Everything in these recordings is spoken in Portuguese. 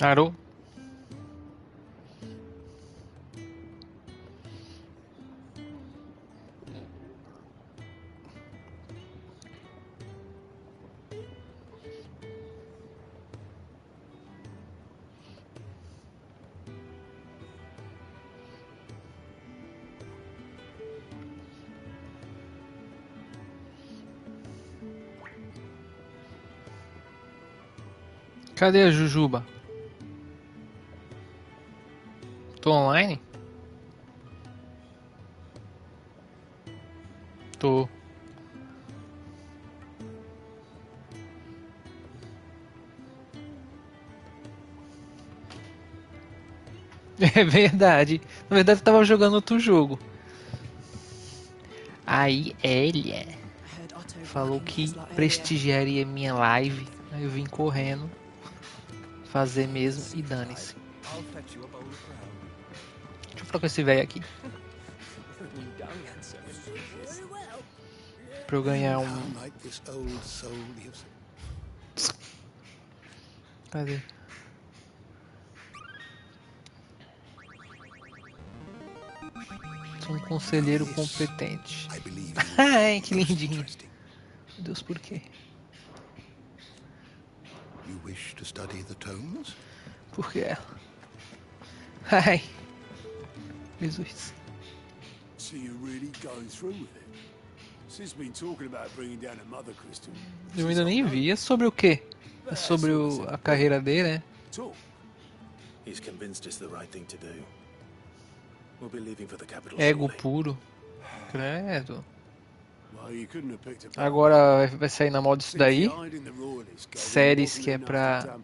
Arou. Cadê a Jujuba? Tô online? Tô. É verdade. Na verdade, eu tava jogando outro jogo. Aí, Elia falou que prestigiaria minha live. Aí eu vim correndo fazer mesmo e dane-se. Deixa eu falar com esse velho aqui. Pra eu ganhar um. Cadê? Sou um conselheiro competente. Ai, que lindinho. Meu Deus, por quê? Por que ela? Ai, Jesus. Eu ainda nem vi. É sobre o quê? É sobre a carreira dele, né? Ego puro. Credo. Agora vai sair na moda isso daí. Séries que é pra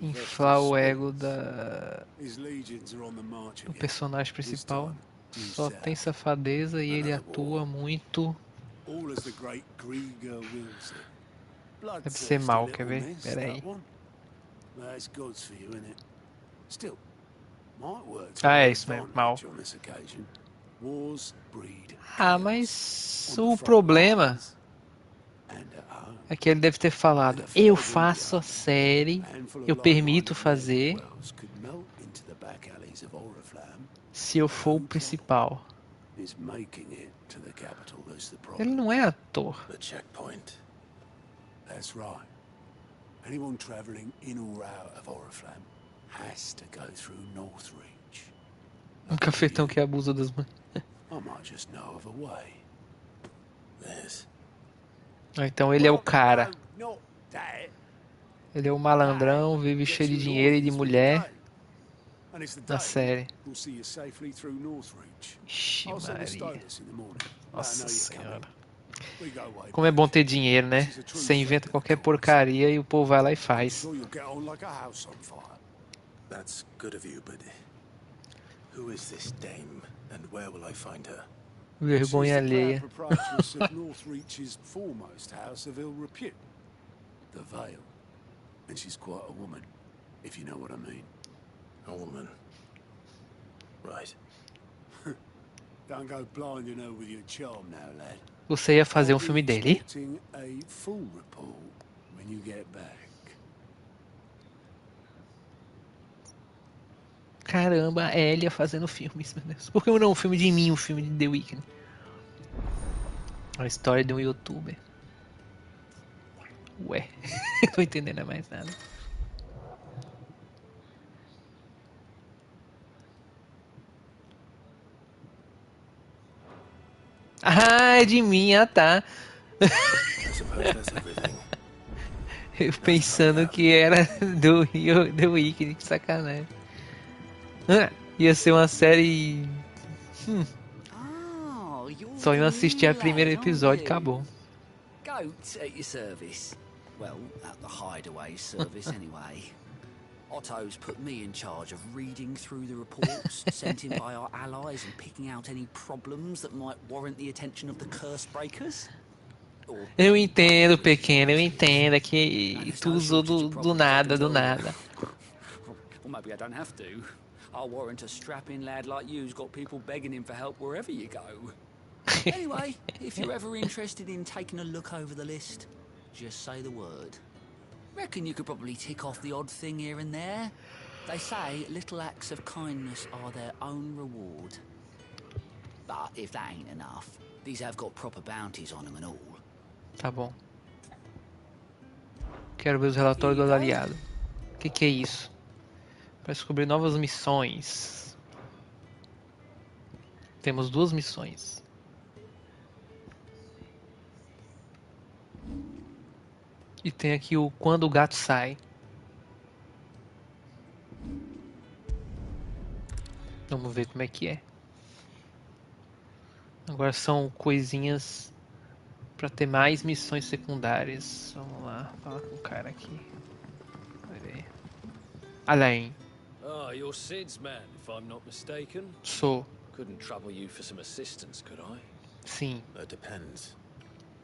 inflar o ego do personagem principal. Só tem safadeza e ele atua muito. Deve ser mal, quer ver? Pera aí. Ah, é isso mesmo, mal. Ah, mas o problema é que ele deve ter falado: eu faço a série, eu permito fazer se eu for o principal. Ele não é ator. That's right. Anyone travelling in or out of Oriflamme has to go through Northreach. Um cafetão que abusa das mães. I might just know of a way. Então ele é o cara. Ele é o malandrão, vive cheio de dinheiro e de mulher na série. Ixi, Maria. Nossa senhora. Como é bom ter dinheiro, né? Você inventa qualquer porcaria e o povo vai lá e faz. That's good of you, but who is this dame and where will I find her? Vergonha alheia. Proprietress of Northreach's foremost house of ill repute, the Vale, and she's quite a woman, if you know what I mean. A woman, right? Don't go blinding her with your charm now, lad. Você ia fazer um filme dele? A full report when you get back. Caramba, a Elia fazendo filmes, meu Deus. Por que não um filme de mim, um filme de The Weeknd? A história de um youtuber. Ué, não tô entendendo mais nada. Ah, é de mim, ah tá. Eu pensando que era do The Weeknd, que sacanagem. Ia ser uma série. Só iam assistir a primeiro episódio e acabou. Goat at your service. Well, at the hideaway service anyway. Otto's put me in charge of reading through the reports sent in by our allies and picking out any problems that might warrant the attention of the curse breakers. Eu entendo, pequeno, eu entendo. É que tu usou do nada, do nada. Well, maybe I don't have to. I'll warrant a strapping lad like you's got people begging him for help wherever you go. Anyway, if you're ever interested in taking a look over the list, just say the word. Reckon you could probably tick off the odd thing here and there. They say little acts of kindness are their own reward. But if that ain't enough, these have got proper bounties on them and all. Tá bom. Quero ver os relatórios do aliado. O que é isso? Para descobrir novas missões. Temos 2 missões. E tem aqui o quando o gato sai. Vamos ver como é que é. Agora são coisinhas para ter mais missões secundárias. Vamos lá, fala com o cara aqui. Pera aí. Além. Ah, you're Sid's man, if I'm not mistaken. Sou. Couldn't trouble you for some assistance, could I? Sim. That depends.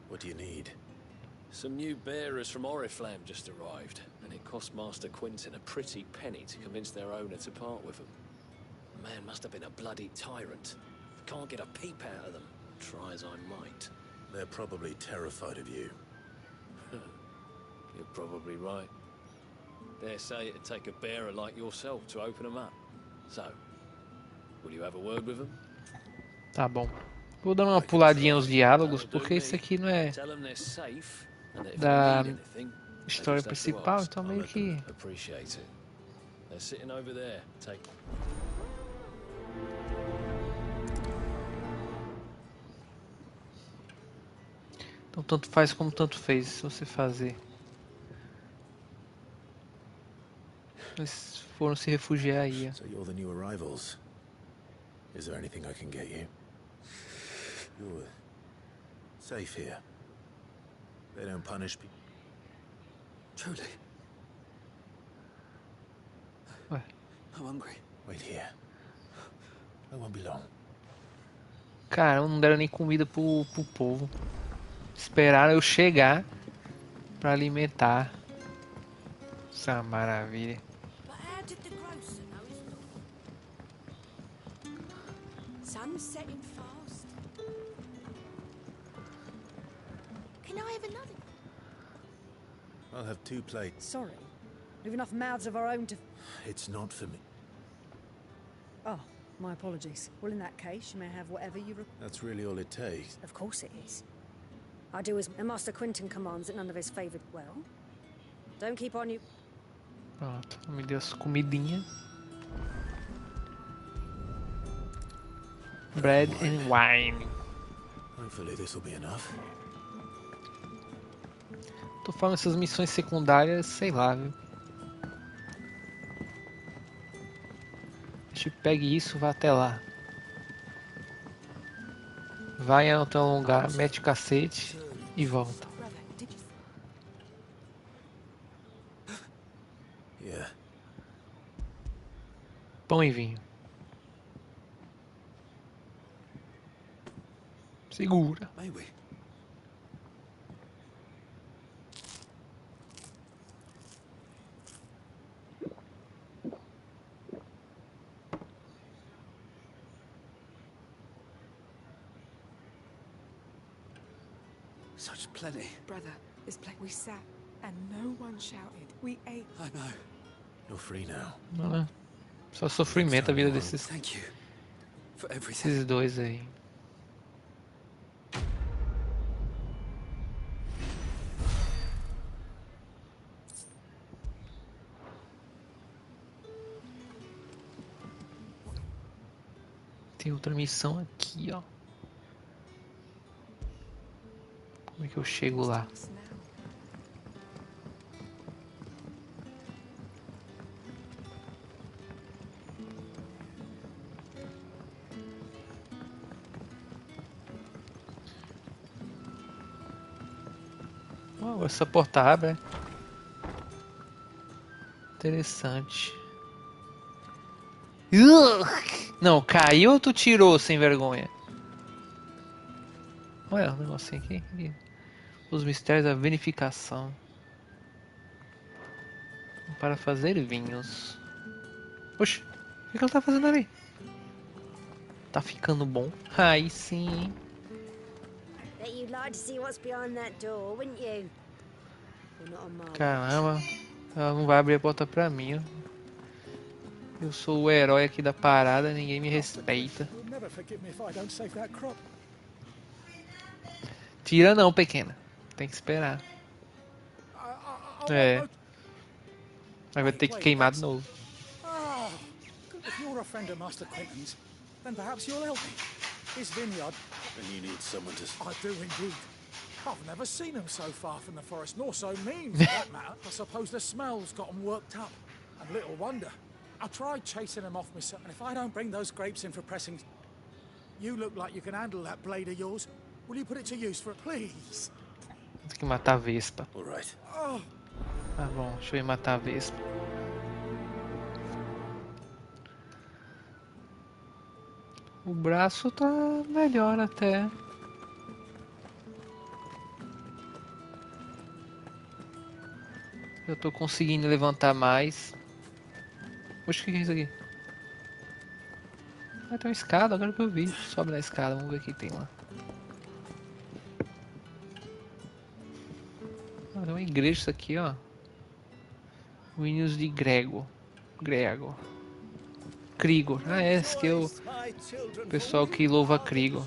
What do you need? Some new bearers from Oriflamme just arrived, and it cost Master Quinton a pretty penny to convince their owner to part with them. The man must have been a bloody tyrant. Can't get a peep out of them, try as I might. They're probably terrified of you. You're probably right. Dare say it'd take a bearer like yourself to open them up. So, will you have a word with them? Tá bom. Vou dar uma puladinha nos diálogos, porque isso aqui não é Tell them they're safe, and that if da they need anything, história they just have to principal, ask. então meio que... Appreciate it. They're sitting over there. Take. Então tanto faz como tanto fez, se você fazer. Eles foram se refugiar aí, ó. So you're the new arrivals. Is there anything I can get you? You're safe here. They don't punish people. Truly. Ué. I'm hungry. Wait here. I won't be long. Cara, não deram nem comida pro povo. Esperaram eu chegar pra alimentar. Isso é uma maravilha. But how did the grocer know his law? Sun's setting fast. Can I have another? I'll have 2 plates. Sorry. We've enough mouths of our own to... It's not for me. Oh, my apologies. Well, in that case, you may have whatever you... That's really all it takes. Of course it is. I do as Master Quinton commands that none of his favoured... Well, don't keep on you... Pronto, me deu as comidinhas. Bread and wine. Hopefully this will be enough. Tô falando essas missões secundárias, sei lá, viu? A gente pegue isso, vá até lá. Vai a outro lugar, mete o cacete e volta. Yeah. Pão e vinho. Segura. May we? Such plenty. Brother, this place we sat and no one shouted. We ate. I know. You're free now. Não é? Só sofrimento a vida desses Thank you for everything. esses dois aí. Tem outra missão aqui, ó. Como é que eu chego lá? Oh, essa porta abre, é? Interessante. Não, caiu ou tu tirou sem vergonha? Olha o negocinho aqui. Os mistérios da vinificação. Para fazer vinhos. Oxe, o que ela tá fazendo ali? Tá ficando bom. Aí sim. Bet you'd like to see what's behind that door, wouldn't you? You're not on my watch. Caramba, ela não vai abrir a porta pra mim, ó. Eu sou o herói aqui da parada, ninguém me respeita. You'll never forgive me if I don't save that crop. Tira não, pequena. Tem que esperar. É. Aí vai ter que queimar de novo. Ah, if you're a friend of Master Quentin's, then perhaps you'll help me. His vineyard. And you need someone to... I do indeed. I've never seen him so far from the forest, nor so mean, for that matter. I suppose the smell's got him worked up. And little wonder. I tried chasing him off myself, and if I don't bring those grapes in for pressing... You look like you can handle that blade of yours. Will you put it to use for it, please? Tem que matar a Vespa. All right. Oh, Tá bom, deixa eu ir matar a Vespa. O braço tá melhor até. Eu tô conseguindo levantar mais. Oxe, o que é isso aqui? Ah, tem uma escada, agora que eu vi. Sobe na escada, vamos ver o que tem lá. Ah, tem uma igreja isso aqui, ó. Ruínas de Grego. Krigor. Ah, é, esse aqui é o pessoal que louva Krigor.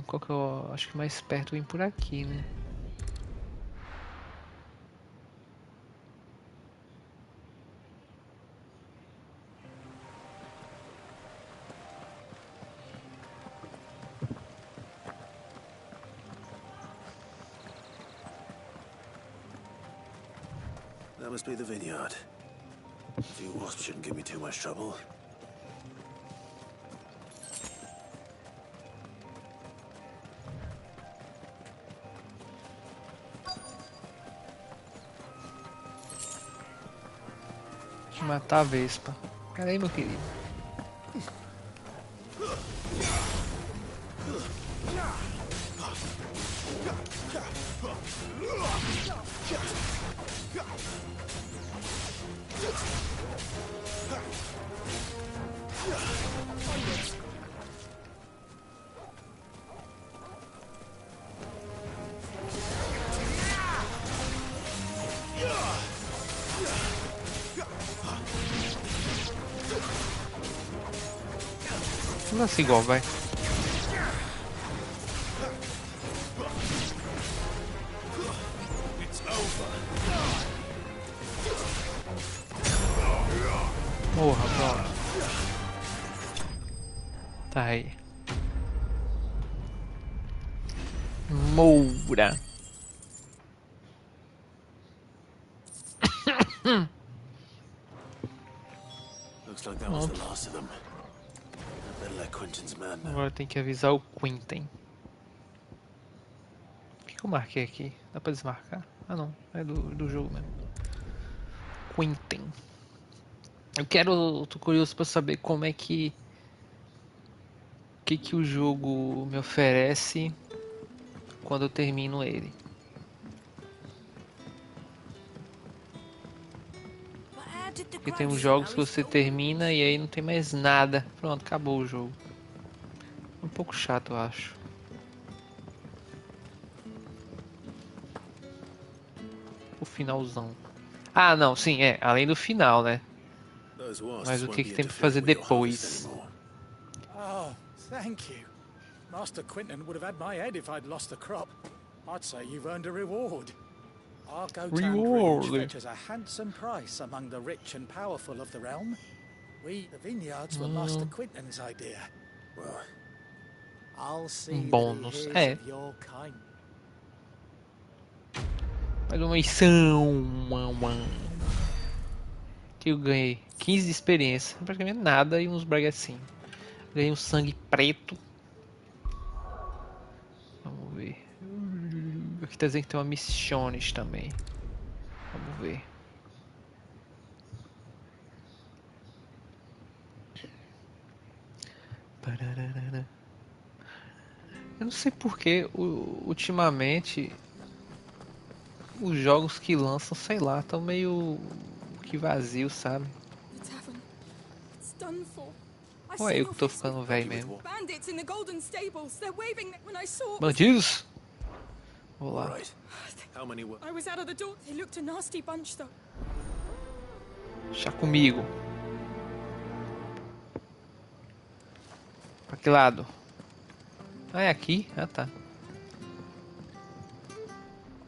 Qual que eu acho que mais perto vem por aqui, né? That must be the vineyard. A few wasps shouldn't give me too much trouble. Deixa eu matar a Vespa. Pera aí, meu querido. Não nasce igual, vai. Morra, bora. Tá aí. Moura. Looks like that was the last of them. Better let Quentin's man know. Agora tem que avisar o Quentin. O que eu marquei aqui? Dá pra desmarcar? Ah não, é do jogo mesmo. Quentin. Tô curioso pra saber como é que... O que o jogo me oferece quando eu termino ele. Porque tem uns jogos que você termina e aí não tem mais nada. Pronto, acabou o jogo. Um pouco chato, eu acho. O finalzão. Ah, não, sim, é. Além do final, né? Mas o que tem pra fazer depois? oh, thank you. Master Quentin would have had my head if I'd lost the crop. I'd say you've earned a reward. Our Reward. Bridge fetches a handsome price among the rich and powerful of the realm. The vineyards were Master Quentin's idea. Well, I'll see Bônus, that he é. hears of your kind. Mais uma missão. Que eu ganhei 15 de experiência. Praticamente nada e uns bragacinhos. Ganhei um sangue preto. Vamos ver. Aqui tá dizendo que tem uma missiones também. Vamos ver. Eu não sei porque ultimamente os jogos que lançam, sei lá, estão meio que vazios, sabe? The tavern. It's done for. Ou é eu que tô ficando velho mesmo? Bandits in the golden stables. They're waving when I saw. Bandidos? Vou lá. Right. How many were... I was out of the door. They looked a nasty bunch, though. Deixa comigo. Pra que lado? Ah, é aqui? Ah, tá.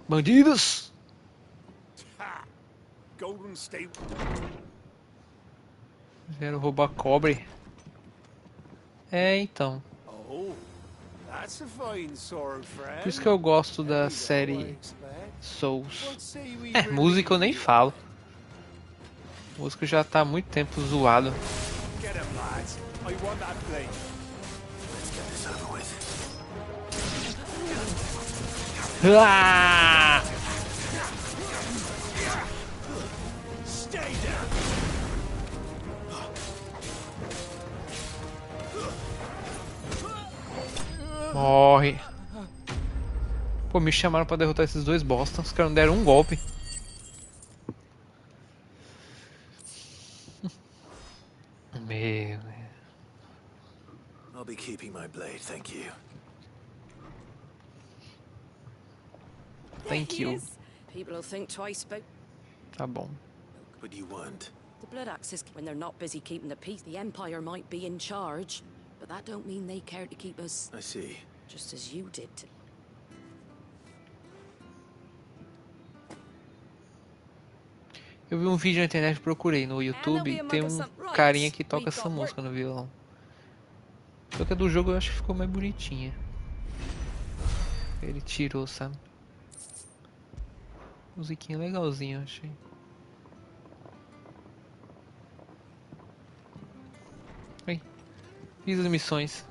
Bandidos! Ha! Golden stable. Vieram roubar cobre. É, então. Oh, that's a fine sword, friend. Por isso que eu gosto da série Souls. É, música eu nem falo. Música já tá há muito tempo zoado. Get him, lads. I want that blade. Let's get this over with. Ah! Stay down. Morre. Pô, me chamaram pra derrotar esses dois bosta. Os caras não deram um golpe. Meu. I'll be keeping my blade, thank you. Thank you. People will think twice about Tá bom. But you weren't. the blood axes when they're not busy keeping the peace. The Empire might be in charge, but that don't mean they care to keep us I see. just as you did. Eu vi um vídeo na internet, procurei no YouTube, tem um carinha que toca essa música no violão. Só que a do jogo eu acho que ficou mais bonitinha. Ele tirou, sabe? Musiquinha legalzinha, eu achei. Aí, fiz as missões.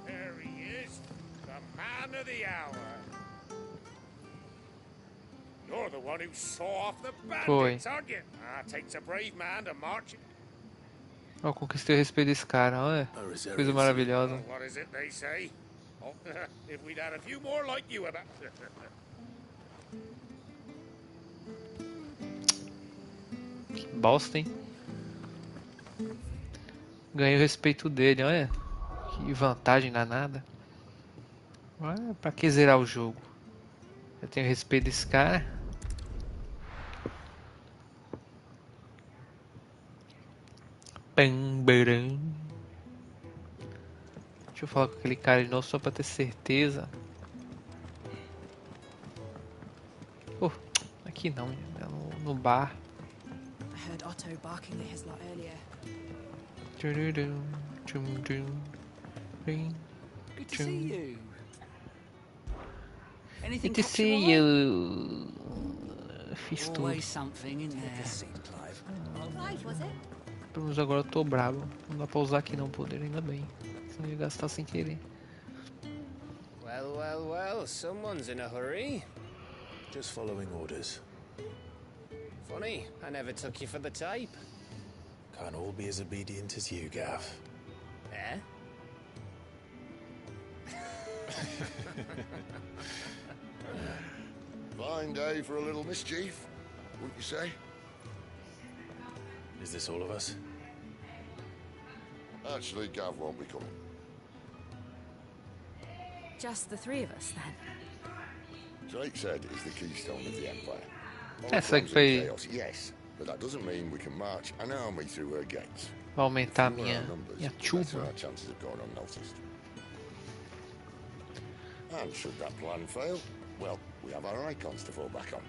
There he is, the man of the hour. You're the one who saw off the bandits, aren't you? Ah, takes a brave man to march. Ó, conquistei o respeito desse cara, olha. A reserve. Coisa maravilhosa. What is it they say? Oh, if we'd had a few more like you about. Que bosta, hein? Ganhei o respeito dele, olha. Que vantagem danada. Olha, pra que zerar o jogo? Eu tenho respeito desse cara. Pam, baram. Deixa eu falar com aquele cara de novo só pra ter certeza. Oh, aqui não, é no bar. I heard Otto barking at his lot earlier. Tchururu, tchum, tchum, rim, Good to tchum. see you. Anything Good to catch your see eye? you. Fiz tudo. Always something in there. Right, was it? Pelo menos agora eu tô bravo. Não dá pra usar aqui não, poder, ainda bem. Senão eu ia gastar sem querer. Well, well, well, someone's in a hurry. Just following orders. Funny, I never took you for the type. Can't all be as obedient as you, Gav. Eh? Fine day for a little mischief, wouldn't you say? Is this all of us? Actually, Gav won't be coming. Just the three of us, then. Drake said he's the keystone of the Empire. Essa aqui foi... Chaos, yes, but that doesn't mean we can march an army through her gates. Vai aumentar a Fewer minha our numbers, the chuva. better our chances of going unnoticed. And should that plan fail, well, we have our icons to fall back on.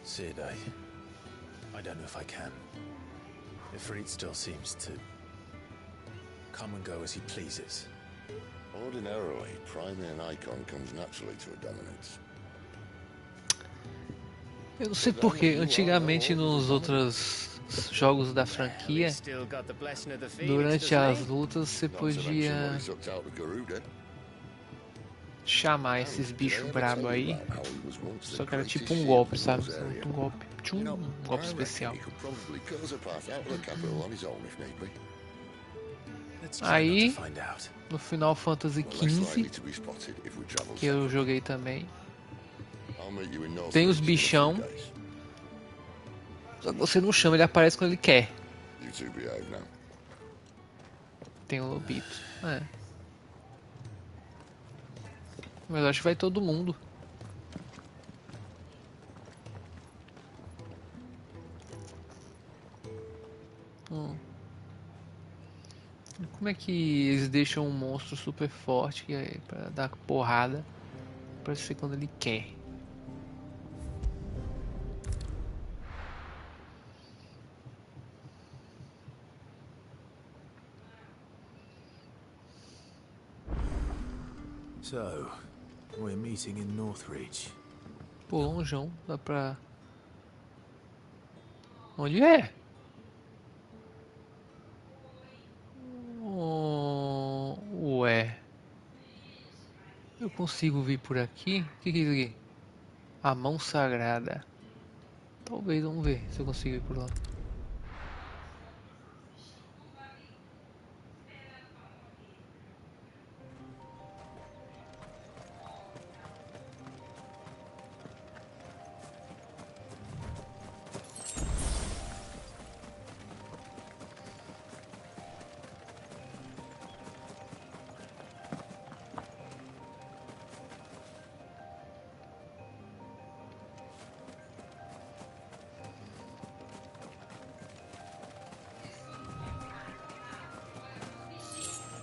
Sid, I don't know if I can. Ifrit still seems to come and go as he pleases. Ordinarily, priming an icon comes naturally to a dominance. Eu não sei porquê, antigamente nos outros jogos da franquia, Still got the blessing of the Phoenix, durante doesn't as he? lutas você Not to mention what podia he sucked out of Garuda. chamar esses bichos brabo aí, só que era tipo um golpe, sabe? Um golpe, tchum, um golpe especial. Let's try not Aí, to find out. no Final Fantasy XV, que eu joguei também, tem os bichão, só que você não chama, ele aparece quando ele quer. You two behave now. Tem o lobito. É. Mas acho que vai todo mundo. Como é que eles deixam um monstro super forte que é pra dar porrada pra ser quando ele quer? So, we're meeting in Northreach. Pô, longeão, dá pra... Onde é? Ué. Eu consigo vir por aqui? O que é isso aqui? A mão sagrada. Talvez, vamos ver se eu consigo ir por lá.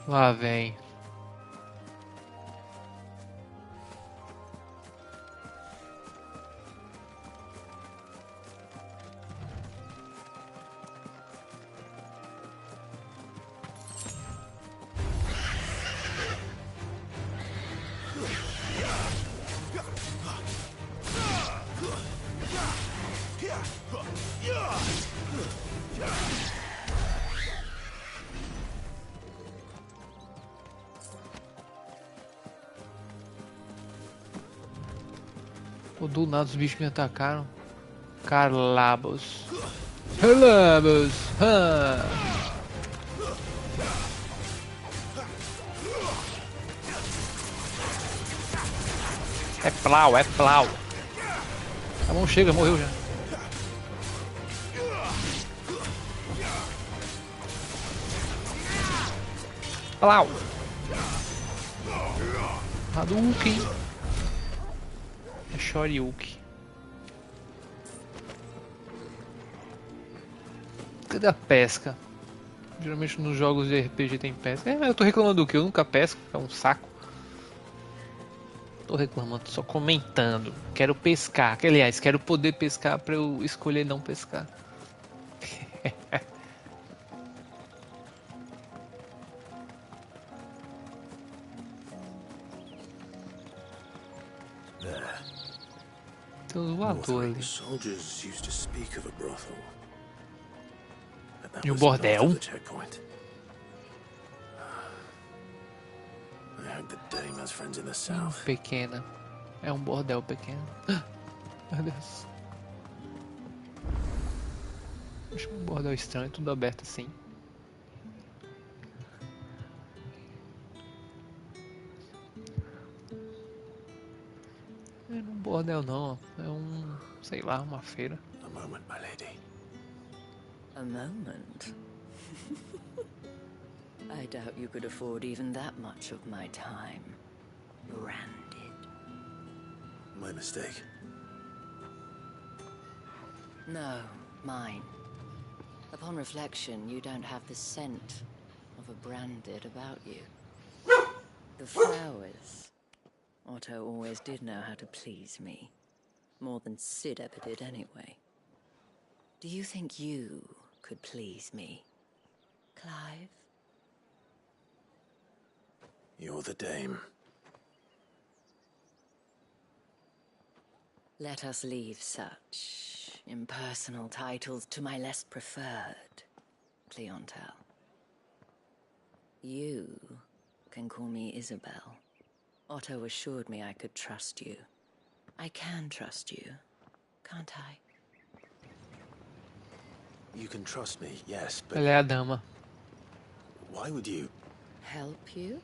Lá vem. Pô, do nada os bichos me atacaram. Carlabos. Carlabos. É plau, é plau. Tá bom, chega, morreu já. Plau. Hadouken. É Shoryuken. Cadê a pesca? Geralmente nos jogos de RPG tem pesca. Eu tô reclamando do que? Eu nunca pesco, é um saco. Tô reclamando, só comentando. Quero pescar. Aliás, quero poder pescar pra eu escolher não pescar. Tem um voador ali. Soldiers used to speak of a brothel. But that E o was north bordel? of the checkpoint. I hope the dame has friends in the south. Pequena. É um bordel pequeno. Meu Deus. Acho um bordel estranho, tudo aberto assim. É um bordel não, é um, sei lá, uma feira. A moment, my lady. A moment? I doubt you could afford even that much of my time. Branded. My mistake. No, mine. Upon reflection, you don't have the scent of a branded about you. The flowers. Otto always did know how to please me. More than Sid ever did anyway. Do you think you could please me, Clive? You're the dame. Let us leave such impersonal titles to my less preferred clientele. You can call me Isabel. Otto assured me I could trust you. I can trust you, can't I? You can trust me, yes, but Ela é a dama. why would you? Help you?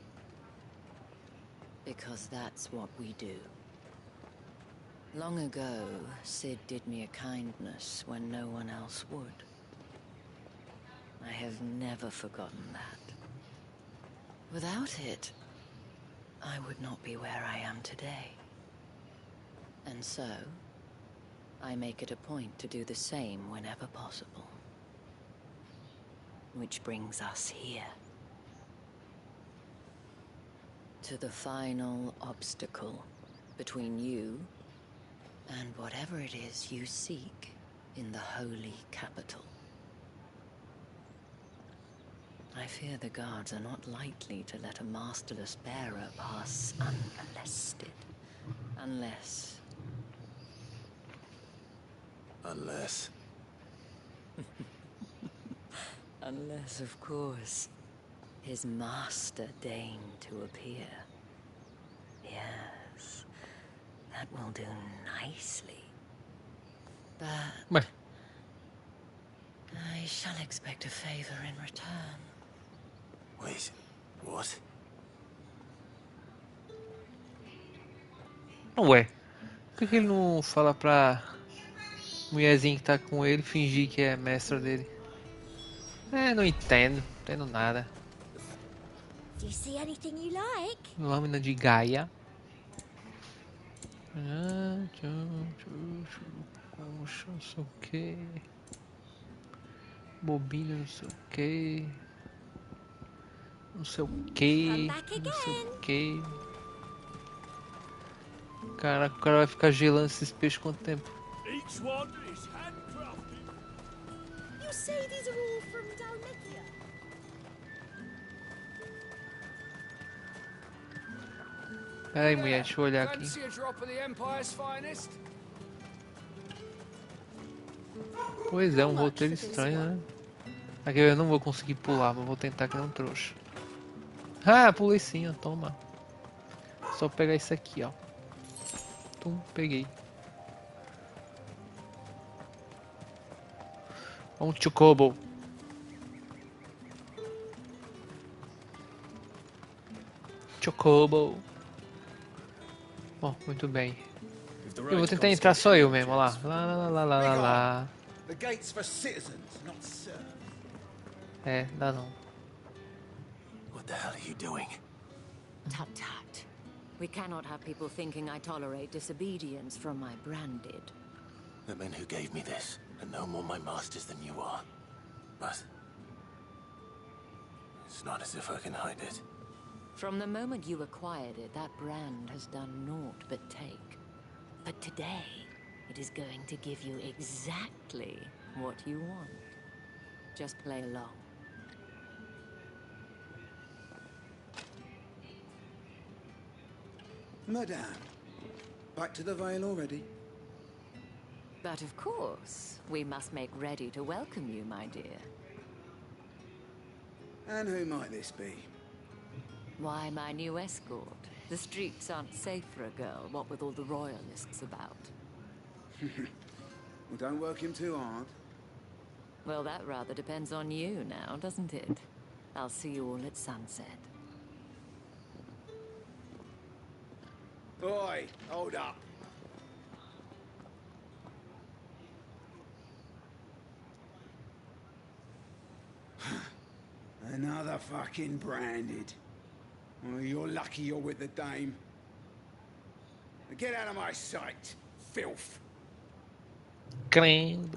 Because that's what we do. Long ago, Sid did me a kindness when no one else would. I have never forgotten that. Without it, I would not be where I am today. And so, I make it a point to do the same whenever possible. Which brings us here. To the final obstacle between you and whatever it is you seek in the holy capital. I fear the guards are not likely to let a masterless bearer pass unmolested. Unless... Unless, of course, his master deigned to appear. Yes, that will do nicely. But I shall expect a favor in return. Wait, what? Ué, por que ele não fala pra mulherzinha que tá com ele fingir que é mestra dele? Não entendo nada. Do you see anything you like? Lâmina de Gaia. Concha, não sei o que. Bobina, não sei o que. Não sei o que. Não sei o que. Caraca, o cara vai ficar gelando esses peixes quanto tempo? Each one is handcrafted. You say these are all from Dalmatia? Pera aí, mulher, deixa eu olhar aqui. Fancy a drop of the Empire's finest? Pois é, um roteiro estranho, né? Aqui eu não vou conseguir pular, mas vou tentar que não trouxa. Ah, pulei sim, ó, toma. Só pegar isso aqui, ó. Tum, peguei. Um chocobo. Chocobo. Bom, muito bem. Eu vou tentar entrar só eu mesmo, lá. Lá. The gates for citizens, not serfs. Dá não. What the hell are you doing? Tut tut. We cannot have people thinking I tolerate disobedience from my branded. The men who gave me this are no more my masters than you are. But it's not as if I can hide it. From the moment you acquired it, that brand has done naught but take. But today, it is going to give you exactly what you want. Just play along. Madame, back to the Vale already? But of course, we must make ready to welcome you, my dear. And who might this be? Why, my new escort. The streets aren't safe for a girl, what with all the royalists about. Well, don't work him too hard. Well, that rather depends on you now, doesn't it? I'll see you all at sunset. Oi, hold up. Another fucking branded. Well, you're lucky you're with the dame. Now get out of my sight, filth. Crendo.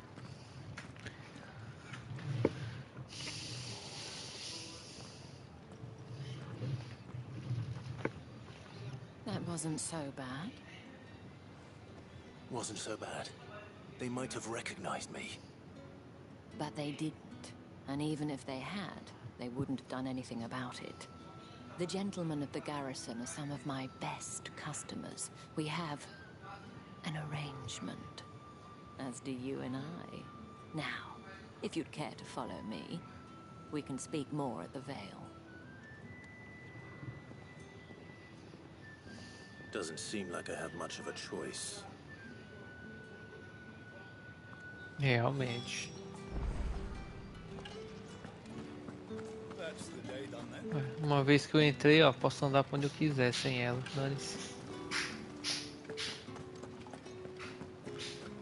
That wasn't so bad. Wasn't so bad. They might have recognized me. But they didn't. And even if they had, they wouldn't have done anything about it. The gentlemen of the garrison are some of my best customers. We have an arrangement, as do you and I. Now, if you'd care to follow me, we can speak more at the Vale. Doesn't seem like I have much of a choice. Realmente. Uma vez que eu entrei, ó, posso andar pra onde eu quiser sem ela. Dane-se.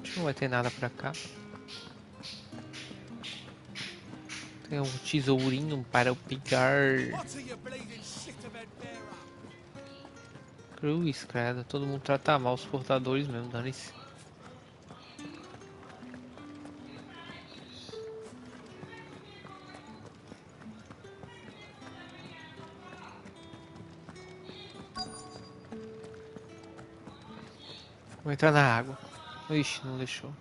Acho que não vai ter nada pra cá. Não Tem um tesourinho para eu pegar. Cruz, credo. Todo mundo trata mal os portadores mesmo, dane-se. Vou entrar na água. Ixi, não deixou.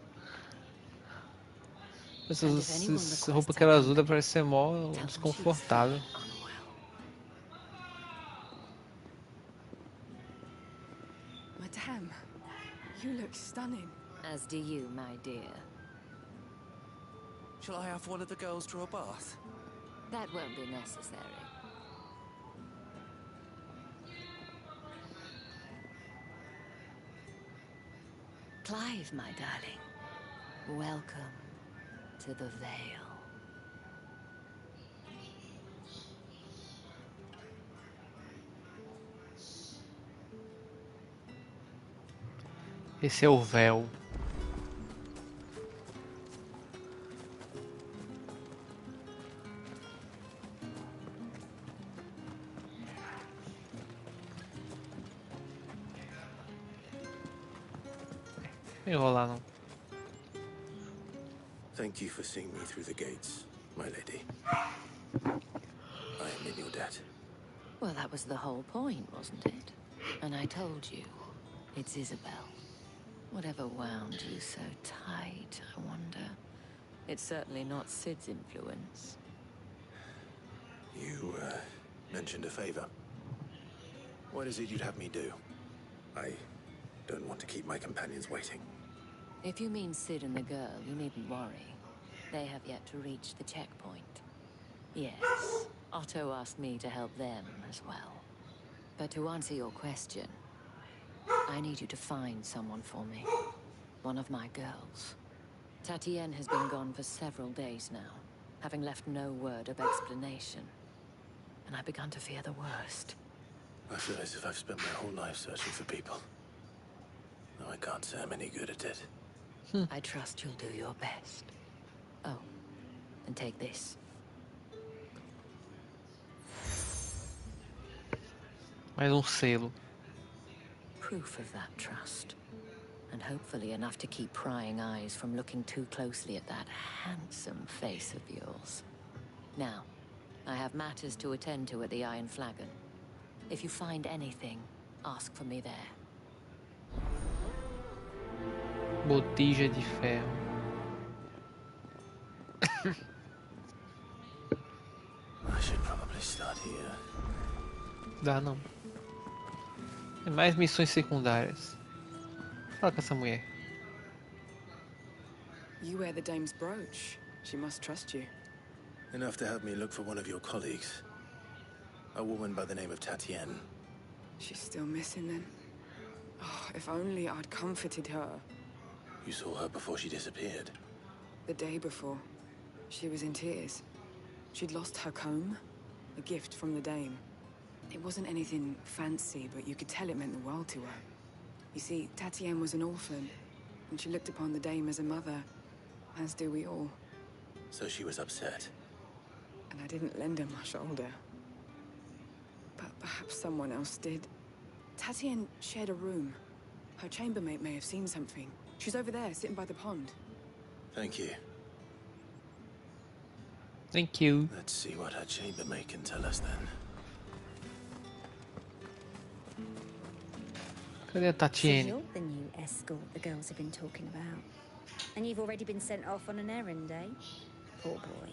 Essa roupa que ela usa parece ser mó desconfortável. Madame, you look stunning. As do you, my dear. Shall I have one of the girls draw a bath? That won't be necessary. Clive, my darling. Welcome to the Vale. Esse é o véu. Enrolar não. Thank you for seeing me through the gates, my lady. I am in your debt. Well, that was the whole point, wasn't it? And I told you, it's Isabel. Whatever wound you so tight, I wonder. It's certainly not Sid's influence. You, mentioned a favor. What is it you'd have me do? I don't want to keep my companions waiting. If you mean Sid and the girl, you needn't worry. They have yet to reach the checkpoint. Yes, Otto asked me to help them as well. But to answer your question, I need you to find someone for me. One of my girls. Tatienne has been gone for several days now, having left no word of explanation. And I've begun to fear the worst. I feel as if I've spent my whole life searching for people. Though I can't say I'm any good at it. I trust you'll do your best. Oh, and take this. Mais selo. Proof of that trust. And hopefully enough to keep prying eyes from looking too closely at that handsome face of yours. Now, I have matters to attend to at the Iron Flagon. If you find anything, ask for me there. Botija de ferro. I should probably start here. Dá não. Tem mais missões secundárias. Fala com essa mulher. You wear the dame's brooch. She must trust you. Enough to have me look for one of your colleagues. A woman by the name of Tatienne. She's still missing then. Oh, if only I'd comforted her. You saw her before she disappeared. The day before. She was in tears. She'd lost her comb. A gift from the dame. It wasn't anything fancy, but you could tell it meant the world to her. You see, Tatienne was an orphan, and she looked upon the dame as a mother, as do we all. So she was upset. And I didn't lend her my shoulder. But perhaps someone else did. Tatienne shared a room. Her chambermaid may have seen something. She's over there, sitting by the pond. Thank you. Thank you. Let's see what her chambermaid can tell us then. Cadê a So Tatienne? you're the new escort the girls have been talking about. And you've already been sent off on an errand, eh? Poor boy.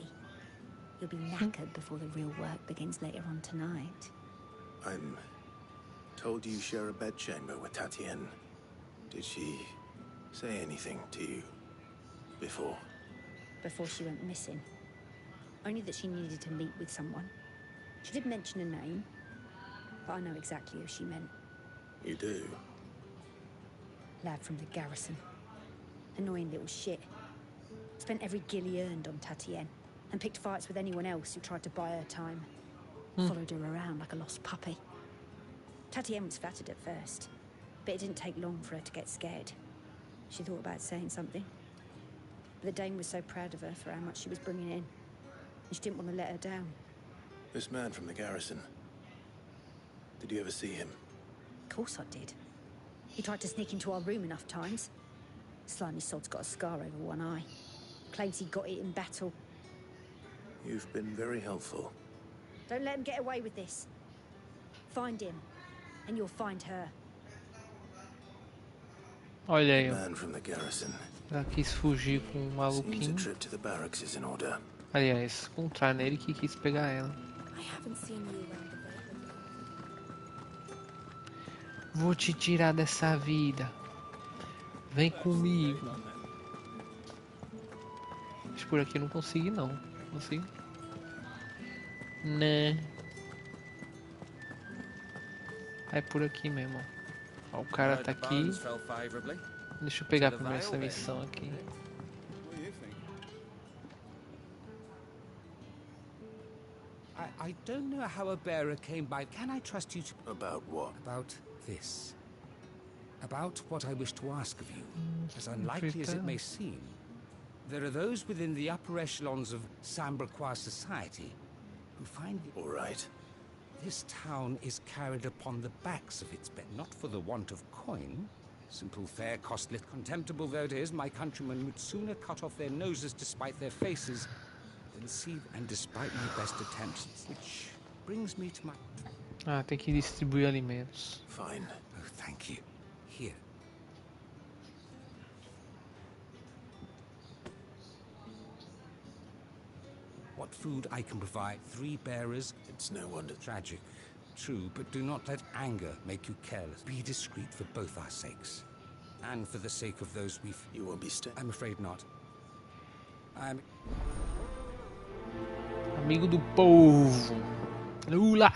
You'll be knackered before the real work begins later on tonight. I'm told you share a bedchamber with Tatienne. Did she say anything to you before? Before she went missing. Only that she needed to meet with someone. She did mention a name, but I know exactly who she meant. You do? Lad from the garrison. Annoying little shit. Spent every guil he earned on Tatienne, and picked fights with anyone else who tried to buy her time. Followed her around like a lost puppy. Tatienne was flattered at first, but it didn't take long for her to get scared. She thought about saying something. But the dame was so proud of her for how much she was bringing in. and she didn't want to let her down. This man from the garrison. Did you ever see him? Of course I did. He tried to sneak into our room enough times. Slimy sod's got a scar over one eye. Claims he got it in battle. You've been very helpful. Don't let him get away with this. Find him, and you'll find her. Olha aí, The ó. man from the garrison. Ela quis fugir com um Seems a maluquinho. trip to the barracks is in order. Aliás, contrário, ele que quis pegar ela. I haven't seen you around the Vale. Vou te tirar dessa vida. Vem comigo. Mas por aqui eu não consegui não. Consigo? Né. É por aqui mesmo. Ó, o cara tá aqui. Deixa eu pegar primeiro essa missão aqui. I don't know how a bearer came by. Can I trust you to... About what? About this. About what I wish to ask of you. As unlikely as it may seem, there are those within the upper echelons of Sambraquois society who find... All right. This town is carried upon the backs of its men, not for the want of coin. Simple fare, costless, contemptible though it is, my countrymen would sooner cut off their noses despite their faces than see, and despite my best attempts, which brings me to my... Ah, tem que distribuir alimentos. Fine. Oh, thank you. Here. What food I can provide? 3 bearers. It's no wonder. Tragic. True, but do not let anger make you careless. Be discreet for both our sakes. And for the sake of those we've... You won't be I'm afraid not. I'm... Amigo do povo. Lula.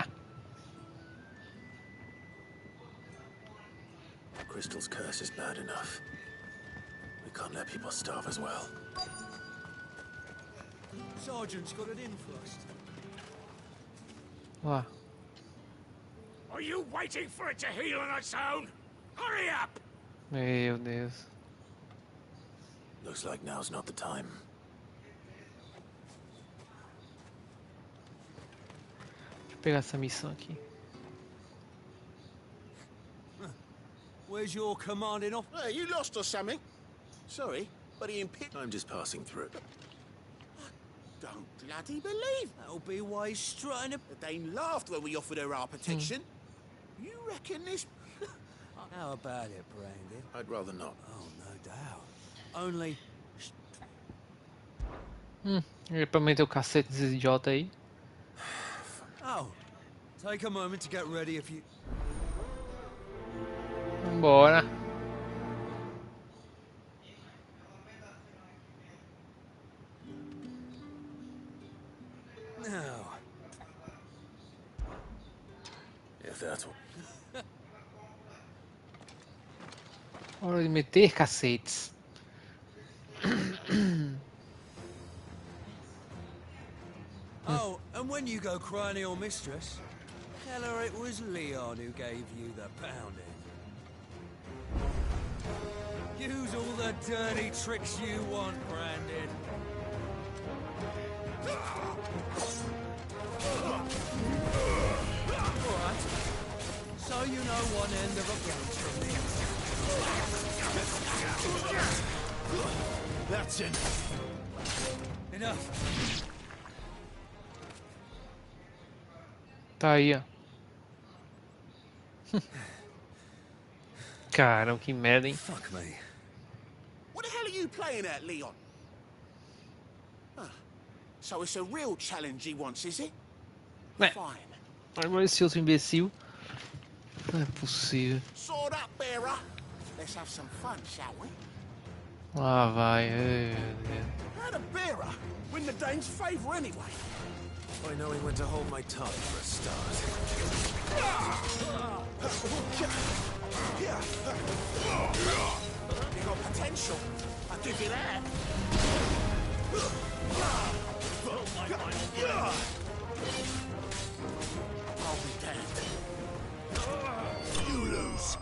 Crystal's curse is bad enough. We can't let people starve as well. Sergeant's got it in first. Lá. Are you waiting for it to heal on its own? Hurry up! Meu Deus. Looks like now's not the time. Deixa eu pegar essa missão aqui. Where's your commanding officer? Hey, you lost or something? Sorry, but he I'm just passing through. don't bloody believe That'll be why he's strutting a... the Dane laughed when we offered her our protection. You reckon this... How about it, Brandon? I'd rather not. Oh, no doubt. Only... É pra meter o cacete desses idiota aí. Oh, take a moment to get ready if you... Vambora. Now... If that's what... Hora de meter cacetes. Oh, and when you go crying to your mistress, tell her it was Leon who gave you the pounding. Use all the dirty tricks you want, Brandon. Alright, so you know one end of a branch from the other. That's it. Enough. Tá aí, ó. Caramba, que merda, hein? Fuck me. What the hell are you playing at, Leon? Ah, so it's a real challenge he wants, is it? É. Fine. Agora esse outro imbecil. Não é possível. Sword up, bearer. Let's have some fun, shall we? Lá vai. Ai, meu Deus. How'd a bearer win the Dane's favour anyway? I know he went to hold my tongue for a start. You got potential. I'll give you that. I'll be damned. You lose.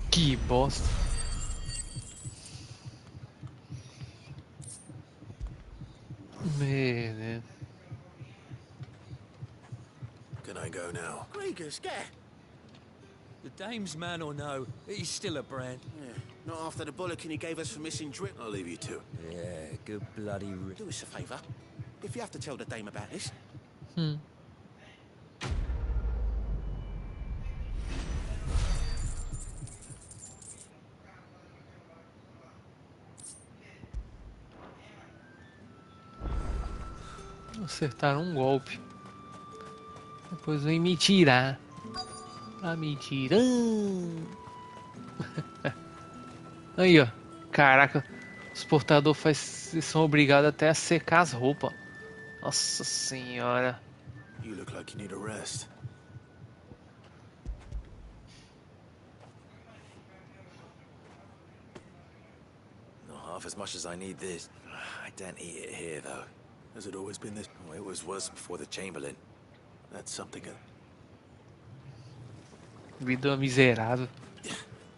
Que bosta. Can I go now? Gregor, scare. The dame's man or no, he's still a brand. Yeah, not after the bollocking he gave us for missing Drip. I'll leave you to. Yeah, good bloody Do us a favour. If you have to tell the dame about this. Acertaram um golpe. Depois vem me tirar. Pra me tirar. Aí, ó. Caraca. Os portadores são obrigados até a secar as roupas. Nossa senhora. You look like you need a rest. Not half as much as I need this. I don't eat it here, though. Has it always been this? Oh, it was worse before the Chamberlain. That's something. Vida miserável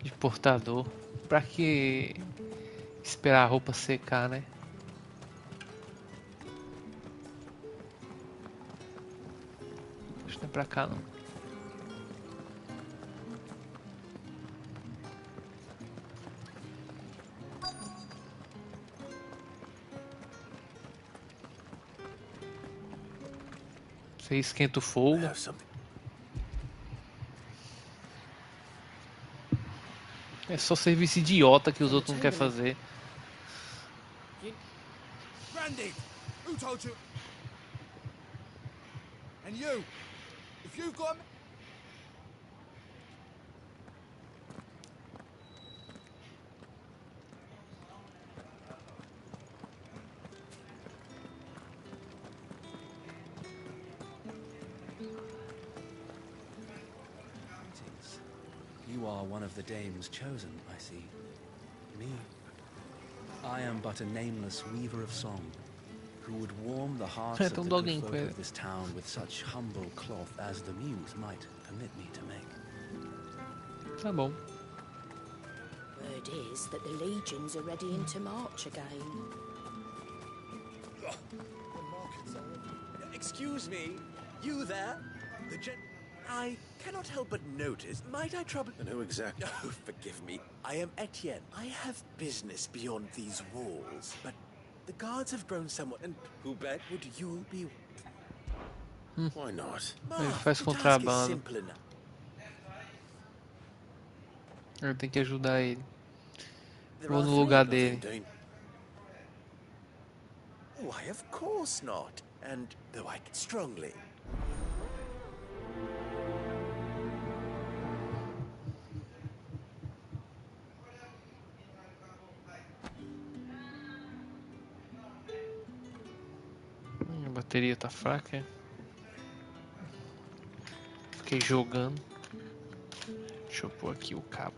de portador. Pra que esperar a roupa secar, né? Acho que não é pra cá, não. Você esquenta o fogo. É só serviço idiota que os outros não querem fazer. Randy, who told you? And you, if you've got... You are one of the dames chosen, I see. Me? I am but a nameless weaver of song, who would warm the hearts of the good folk of this town with such humble cloth as the muse might permit me to make. Tá bom. Word is that the legions are ready into march again. Excuse me, you there? The I cannot help but notice. Might I trouble? And who exactly? Oh, forgive me. I am Etienne. I have business beyond these walls, but the guards have grown somewhat. And who bet would you be? Why not? Ele faz contrabando. Eu tenho que ajudar ele. Vou no lugar dele. Why, of course not. And though I strongly. A bateria tá fraca, é? Fiquei jogando. Deixa eu pôr aqui o cabo.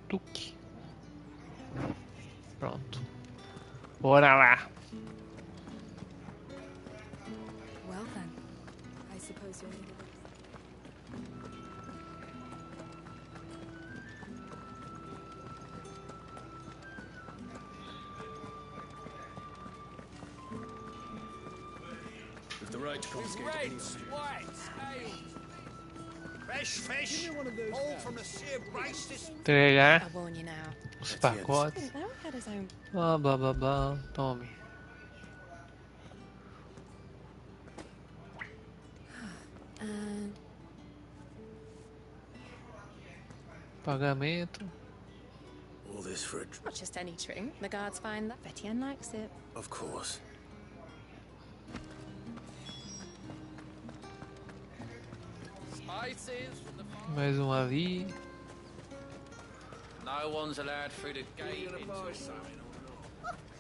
Tuque. Pronto. Bora lá. Well then, I suppose you'll need a... With the right to confiscate any Fresh fish, all from the sheer brace. Entregar I warn you now. os pacotes. Had his own. Blá blá blá blá. Tome. Pagamento. All this for a... Not just any drink. The guards find that Etienne likes it. Of course. Mais um ali. No one's allowed through the gate.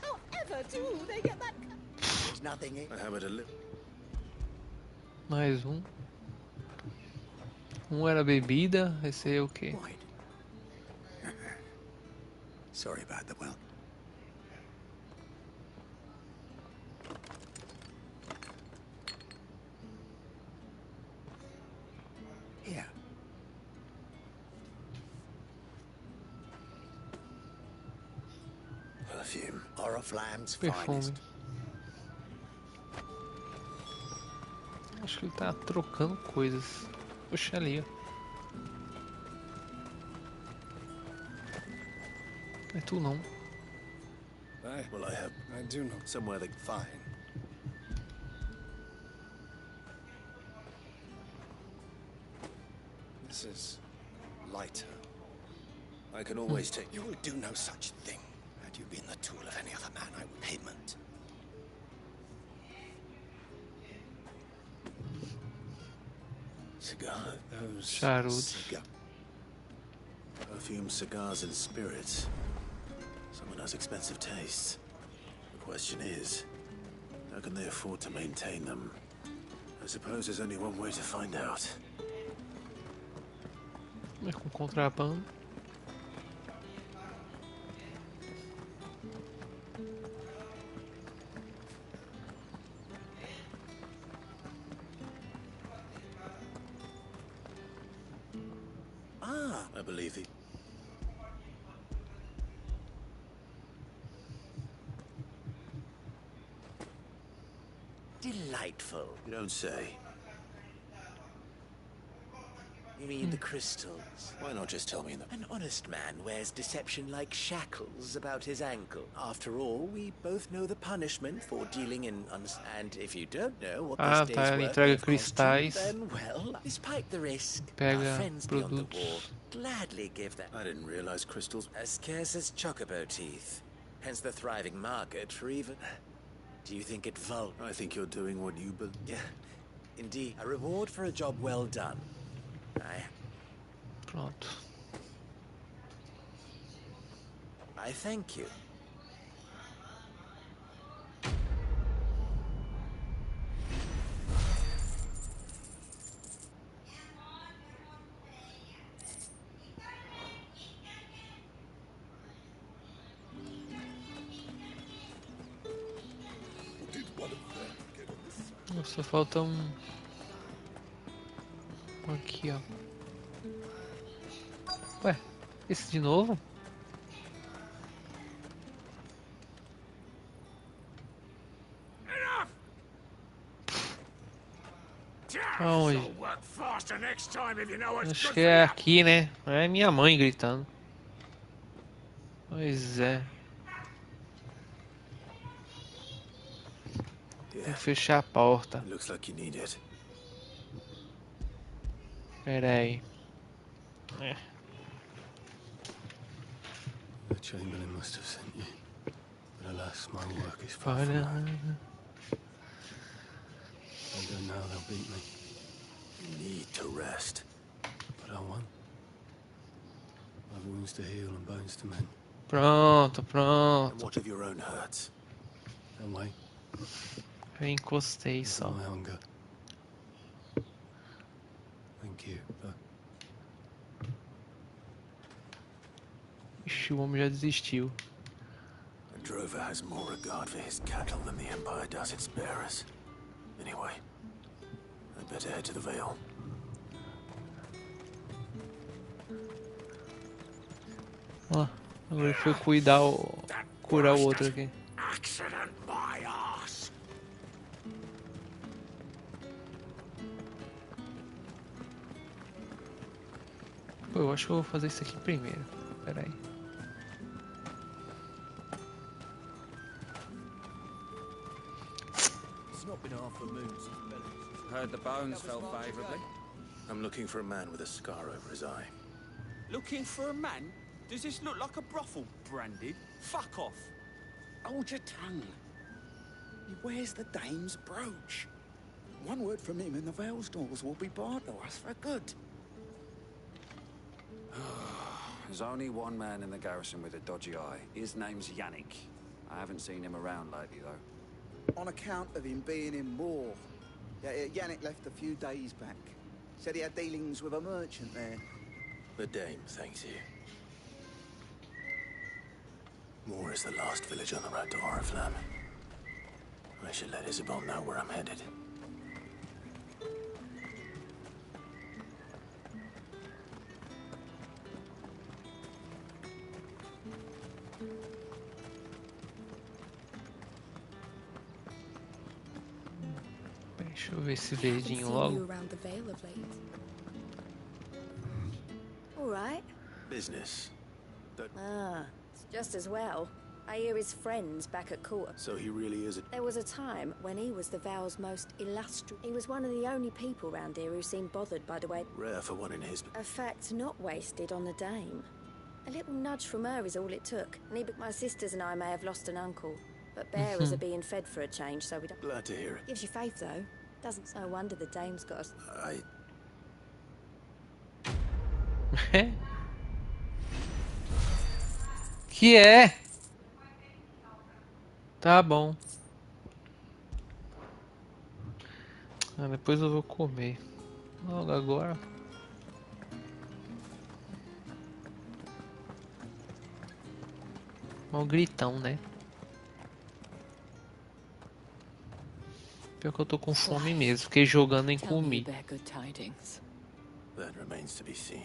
However do they get that? There's nothing in. I have it a little. Mais um. Um era bebida, esse aí é o quê? Sorry about the well. Here. Perfume. Oriflamme's Perfume. finest. Acho que ele tá trocando coisas. Puxa ali, ó. É tu não. Well, I do know somewhere they fine. This is lighter. I can always take. You will do no such thing. Had you been the tool of any other man, I would payment. Cigar. Those charutos. Perfume, cigars, and spirits. Someone has expensive tastes. The question is, how can they afford to maintain them? I suppose there's only one way to find out. É com contrabando. I believe it. Delightful. You don't say. You mean the crystals? Why not just tell me that? An honest man wears deception like shackles about his ankle. After all, we both know the punishment for dealing in and if you don't know what this day's Ele work entrega may have cost you, cristais. then, well, despite the risk, our Pega friends beyond the wall produtos. gladly give that. I didn't realize crystals. As scarce as chocobo teeth. Hence the thriving market for even... Do you think it vulgar? I think you're doing what you believe. Yeah, indeed. A reward for a job well done. Pronto. I thank you. Só falta aqui, ó. Ué, esse de novo? Aonde? Acho que é aqui, né? É minha mãe gritando. Pois é. Tem que fechar a porta. Looks like you need it. Pera aí. The Chamberlain must have sent you. But alas, my work is far from that. I don't know, they'll beat me. You need to rest. But I won't. I've wounds to heal and bones to mend. Pronto. And what of your own hurts? Don't wait. Eu encostei só. My hunger. Thank you, but... Ixi, o homem já desistiu. A drover has more regard for his cattle than the Empire does its bearers. Anyway, I'd better head to the Vale. Ó, agora ele foi curar o outro aqui. Accident my ass. Pô, eu acho que eu vou fazer isso aqui primeiro. Pera aí. It's not been half a moon since Bellingham. Heard the bones fell favourably. I'm looking for a man with a scar over his eye. Looking for a man? Does this look like a brothel, Branded? Fuck off. Hold your tongue. He wears the dame's brooch. One word from him and the Vale's doors will be barred to us for good. There's only one man in the garrison with a dodgy eye. His name's Yannick. I haven't seen him around lately, though. On account of him being in war. Yeah, Yannick left a few days back. Said he had dealings with a merchant there. The Dame thanks you. Moore is the last village on the road to Oriflamme. I should let Isabel know where I'm headed. Deixa eu ver esse verdinho logo. All right. Business. It's just as well. I hear his friends back at court. So he really is a... There was a time when he was the Vale's most illustrious. He was one of the only people round here who seemed bothered by the way... Rare for one in his... A fact not wasted on the dame. A little nudge from her is all it took. My sisters and I may have lost an uncle, but bearers are being fed for a change, so we don't... Glad to hear it. Gives you faith, though. Doesn't no wonder the dame's got us... Que é? Tá bom. Depois eu vou comer. Logo agora. Um gritão, né? Pior que eu tô com fome mesmo. Fiquei jogando em comi. That remains to be seen.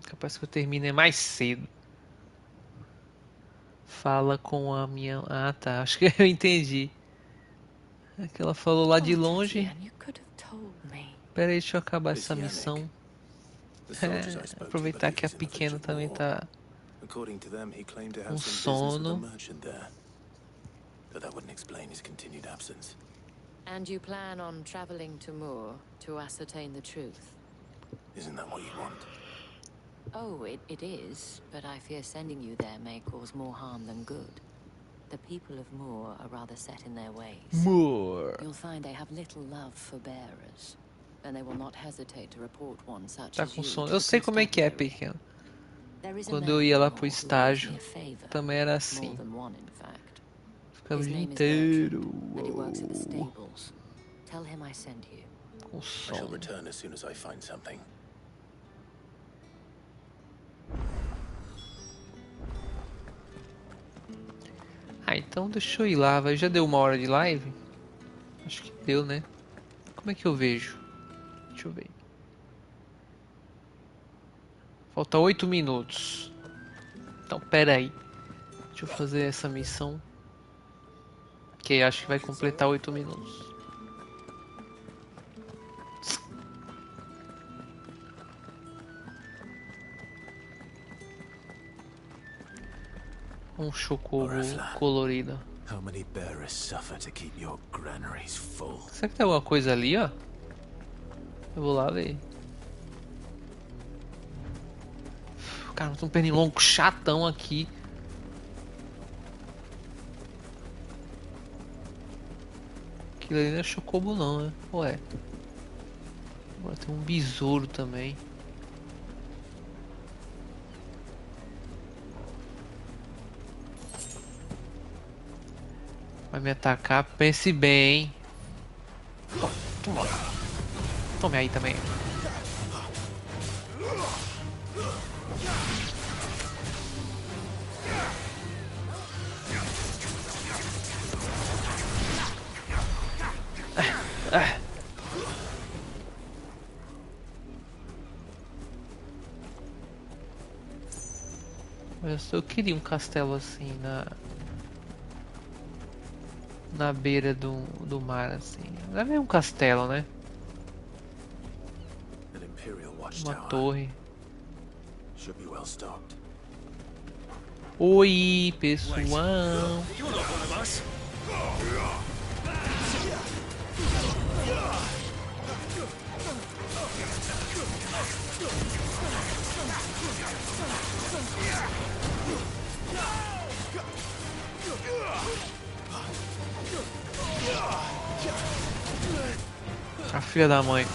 Capaz que eu termine mais cedo. Fala com a minha... Ah, tá. Acho que eu entendi. É que ela falou lá de longe. Pera aí, deixa eu acabar essa missão. Aproveitar que a pequena também tá com sono. And you plan on traveling to Moor to ascertain the truth? Isn't that what you want? Oh, it is, but I fear sending you there may cause more harm than good. The people of Moor are rather set in their ways. Moor. You'll find they have little love for bearers, and they will not hesitate to report one such Tá as com you. sono. Eu sei como é que é, pequeno. Quando eu ia lá pro estágio, também era assim. Ficava o dia inteiro. Com sono. Ah, então deixa eu ir lá, vai. Já deu 1 hora de live? Acho que deu, né? Como é que eu vejo? Deixa eu ver. Falta 8 minutos. Então, pera aí. Deixa eu fazer essa missão. Que acho que vai completar 8 minutos. Um chocobo colorido. Será que tem alguma coisa ali, ó? Eu vou lá ver. Cara, tem um pernilongo chatão aqui. Aquilo ali não é chocobo não, né? Ué. Agora tem um besouro também. Vai me atacar, pense bem, hein? Toma. Tome aí também. Eu queria um castelo assim na beira do mar, assim. Não é meio um castelo, né? Uma torre. Oi, pessoal. A filha da mãe.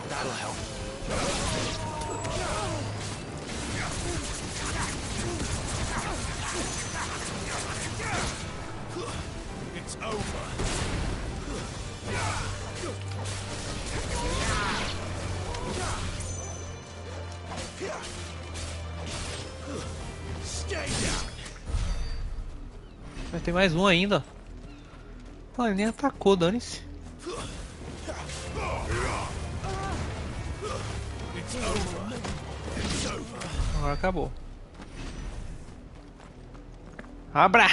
That'll help. Vai ter mais um ainda. Ah, ele nem atacou, dane-se. Agora acabou. Abra!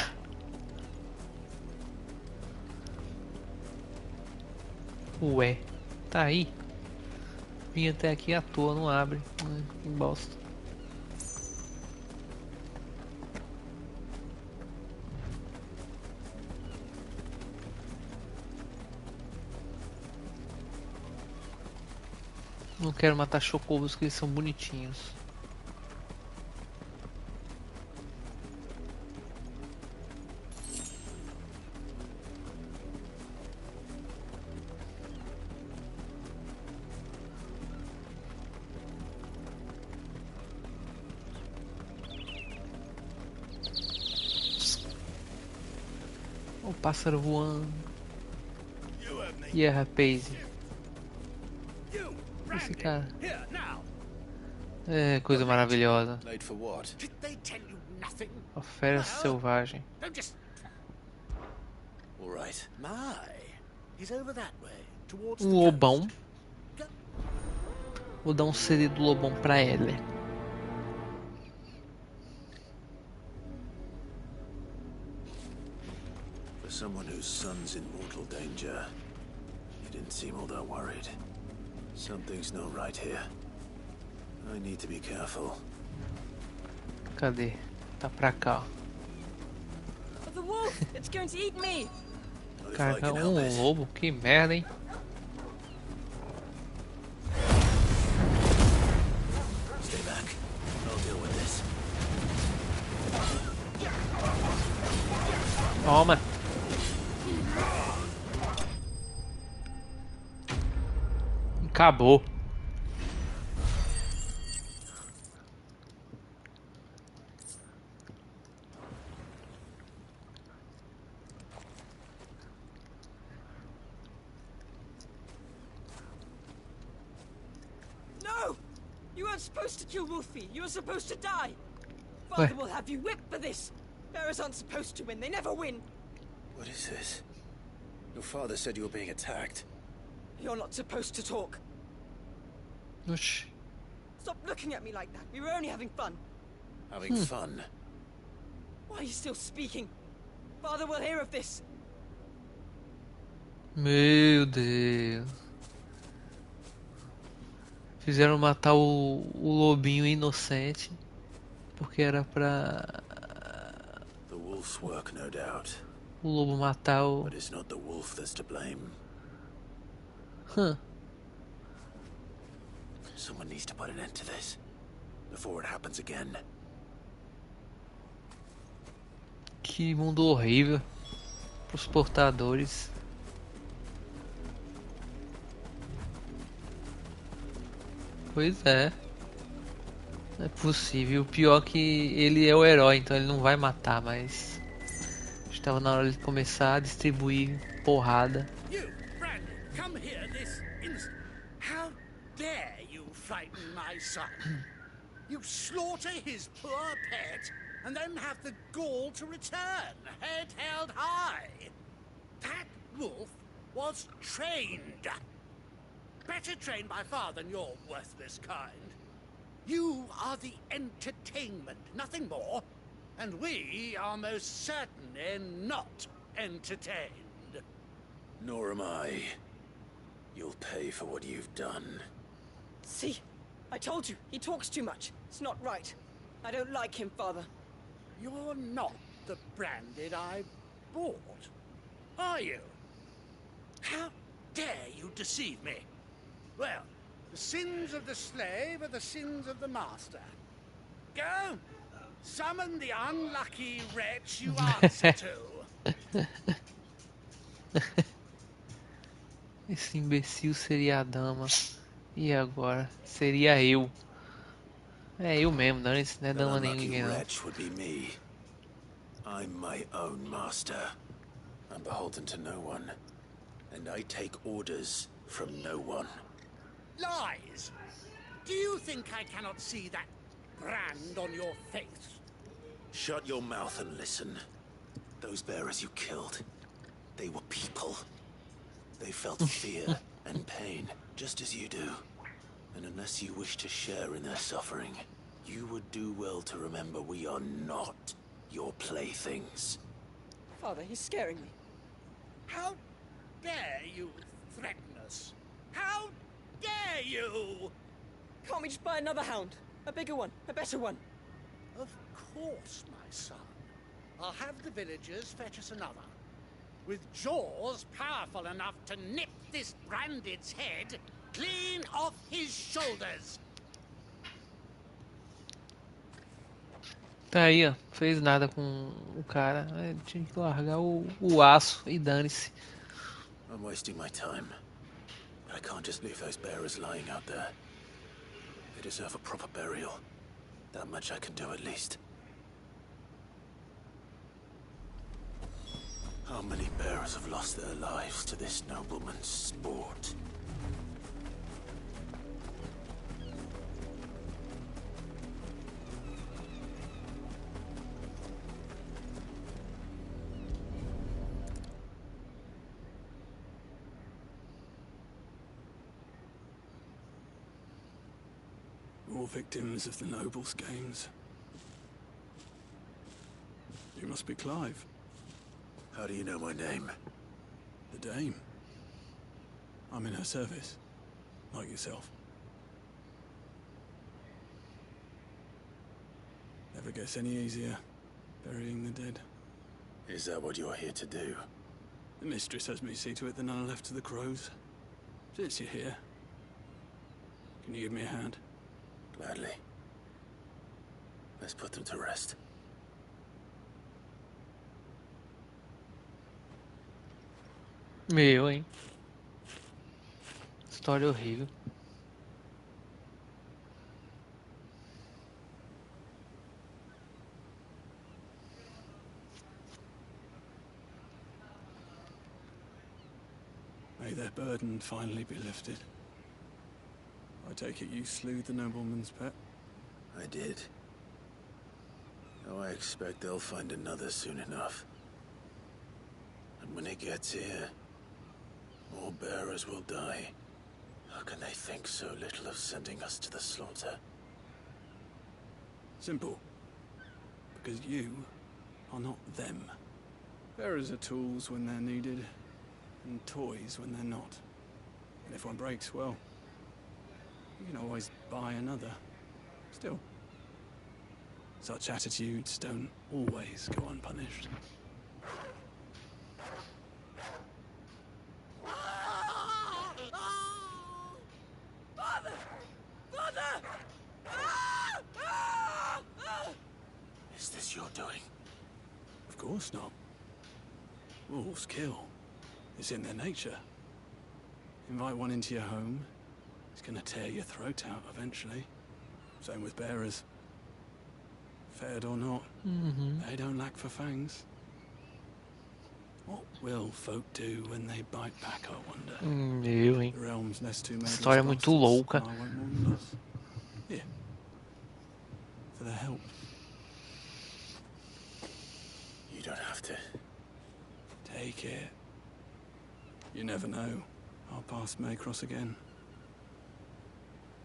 Ué, tá aí. Vim até aqui à toa, não abre. Que bosta. Não quero matar chocobos, que eles são bonitinhos. O pássaro voando. E a rapaz. Esse cara. É coisa maravilhosa. A fera selvagem. Um lobão. Vou dar um CD do lobão pra ela. For someone whose son's in mortal danger, you didn't seem all that worried. Something's not right here. I need to be careful. Cadê? Tá pra cá. The wolf! It's going to eat me! Caraca, um lobo, que merda, hein? Stay back. I'll deal with this. Toma. Acabou. No! You weren't supposed to kill Wolfie. You were supposed to die. Father will have you whipped for this. Bearers aren't supposed to win. They never win. What is this? Your father said you were being attacked. You're not supposed to talk. Shh. Stop looking at me like that. We were only having fun. Having fun? Why are you still speaking? Father will hear of this. Meu Deus. Fizeram matar o lobinho inocente. Porque era pra... The wolf's work, no doubt. O lobo matar o... But it's not the wolf that's to blame. Someone needs to put an end to this before it happens again. Que mundo horrível pros portadores. Pois é. Não é possível. O pior é que ele é o herói, então ele não vai matar, mas estava na hora de começar a distribuir porrada. You, Brandon, come here this instant. How dare you frighten my son? You slaughter his poor pet and then have the gall to return, head held high. That wolf was trained. Better trained by far than your worthless kind. You are the entertainment, nothing more. And we are most certainly not entertained. Nor am I. You'll pay for what you've done. See? I told you. He talks too much. It's not right. I don't like him, Father. You're not the Branded I bought, are you? How dare you deceive me? Well, the sins of the slave are the sins of the master. Go! Summon the unlucky wretch you answer to. Esse imbecil seria a dama. E agora? Seria eu. É eu mesmo, não é dama nem ninguém não. Wretch would be me. I'm my own master. I'm beholden to no one. And I take orders from no one. Lies! Do you think I cannot see that brand on your face? Shut your mouth and listen. Those bearers you killed, they were people. They felt fear and pain, just as you do. And unless you wish to share in their suffering, you would do well to remember we are not your playthings. Father, he's scaring me. How dare you threaten us? How dare you? Can't we just buy another hound? A bigger one, a better one. Of course, my son. I'll have the villagers fetch us another. With jaws powerful enough to nip this Branded's head clean off his shoulders. Tá aí, ó. Fez nada com o cara. Tinha que largar o aço e dane-se. I'm wasting my time. I can't just leave those bearers lying out there. They deserve a proper burial. That much I can do at least. How many bearers have lost their lives to this nobleman's sport? All victims of the nobles' games. You must be Clive. How do you know my name? The Dame. I'm in her service, like yourself. Never gets any easier, burying the dead. Is that what you're here to do? The mistress has me see to it that none are left to the crows. Since you're here, can you give me a hand? Gladly. Let's put them to rest. Meu, hein? História horrível. May their burden finally be lifted. I take it you slew the nobleman's pet? I did. Now I expect they'll find another soon enough. And when it gets here, more bearers will die. How can they think so little of sending us to the slaughter? Simple. Because you are not them. Bearers are tools when they're needed, and toys when they're not. And if one breaks, well, you can always buy another. Still, such attitudes don't always go unpunished. Father! Father! Is this your doing? Of course not. Wolves kill. It's in their nature. Invite one into your home, he's gonna tear your throat out eventually. Same with bearers. Fed or not, they don't lack for fangs. What will folk do when they bite back, I wonder? Meu, hein? The realm's nest too many História muito louca. Here. For the help. You don't have to. Take it. You never know. Our paths may cross again.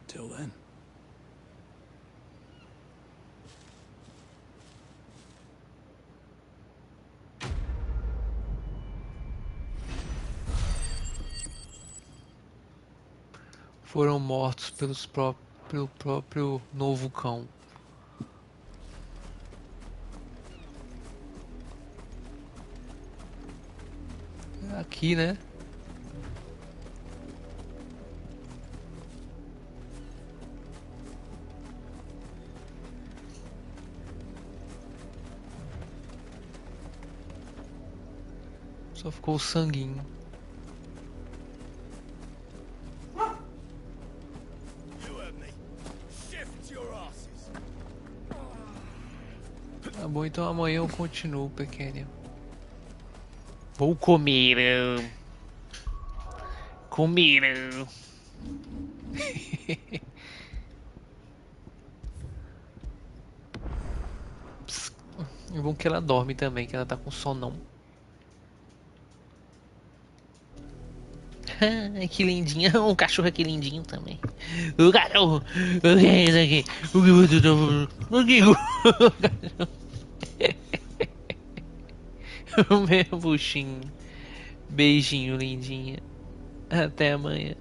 Till then. Foram mortos pelo próprio novo cão. Aqui, né? Só ficou o sanguinho. Tá bom, então amanhã eu continuo, pequeno. Vou comer. Comer. É bom que ela dorme também, que ela tá com sonão. Que lindinha. Um cachorro aqui lindinho também. O cachorro. O que é isso aqui? O que você tá falando? O meu buchinho. Beijinho, lindinha. Até amanhã.